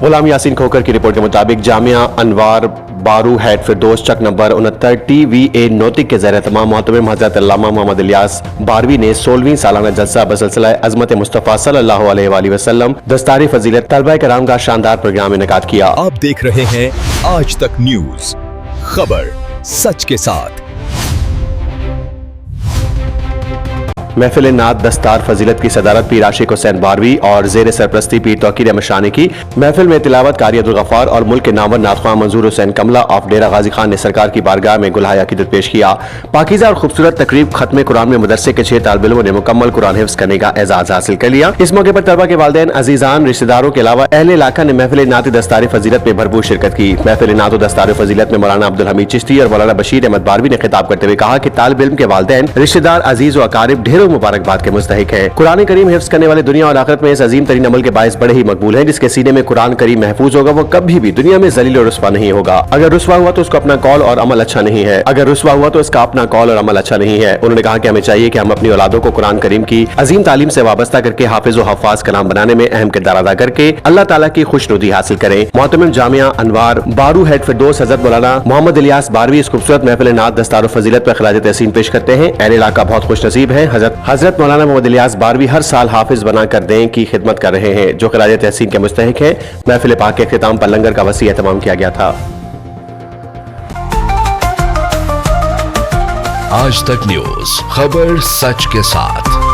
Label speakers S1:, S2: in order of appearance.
S1: غلام یاسین کھوکر کی رپورٹ کے مطابق جامعہ انوار بارو ہیڈ فردوس چک نمبر 69 TVA نوتک کے زیر اہتمام محترم حضرت علامہ محمد الیاس باروی نے 16ویں سالانہ جلسہ بسلسلہ عظمت مصطفیٰ صلی اللہ علیہ وآلہ وسلم دستار فضیلت طلبہ کرام کا شاندار پروگرام انعقاد کیا۔
S2: آپ دیکھ رہے ہیں آج تک نیوز، خبر سچ کے ساتھ۔
S1: محفل نعت دستار فضیلت کی صدارت پیر عاشق حسین باروی اور زیر سرپرستی پیر توقیر احمد شاہ نے کی۔ محفل میں تلاوت قاری عبدالغفار اور ملک کے نامور نعت خواں منظور حسین کملا آف ڈیرہ غازی خان نے سرکار کی بارگاہ میں گلہائے عقیدت پیش کیا۔ پاکیزہ اور خوبصورت تقریب ختم قرآن میں مدرسے کے 6 طالب علموں نے مکمل قرآن حفظ کرنے کا اعزاز حاصل کر لیا۔ اس موقع پر طلبہ کے والدین، عزیزان، رشتہ داروں کے علاوہ اہل علاقہ نے محفل نعت دستار فضیلت میں بھرپور شرکت کی۔ محفل نعت دستار فضیلت میں مولانا عبدالحمید چشتی اور مولانا بشیر احمد باروی نے خطاب کرتے ہوئے کہا کہ طالب علم کے والدین، رشتہ دار، عزیز و اقارب ڈھیروں مبارکباد کے مستحق ہے۔ قرآن کریم حفظ کرنے والے دنیا اور آخرت میں اس عظیم ترین عمل کے باعث بڑے ہی مقبول ہیں۔ جس کے سینے میں قرآن کریم محفوظ ہوگا وہ کبھی بھی دنیا میں ذلیل اور رسوا نہیں ہوگا۔ اگر رسوا ہوا تو اس کو اپنا قول اور عمل اچھا نہیں ہے انہوں نے کہا کہ ہمیں چاہیے کہ ہم اپنی اولادوں کو قرآن کریم کی عظیم تعلیم سے وابستہ کر کے حافظ و حفاظ کلام بنانے میں اہم کردار ادا کر کے اللہ تعالیٰ کی خوشنودی حاصل کریں۔ محترم جامعہ انوار بارو ہیڈ فردوس حضرت مولانا محمد الیاس باروی اس خوبصورت محفل نعت دستار و فضیلت پر خراج تحسین پیش کرتے ہیں۔ اہل علاقہ بہت خوش نصیب ہیں۔ حضرت مولانا محمد الیاس باروی ہر سال حافظ بنا کر دین کی خدمت کر رہے ہیں جو خراج تحسین کے مستحق ہیں۔ محفل پاک کے اختتام پر لنگر کا وسیع اہتمام کیا گیا تھا۔
S2: آج تک نیوز، خبر سچ کے ساتھ۔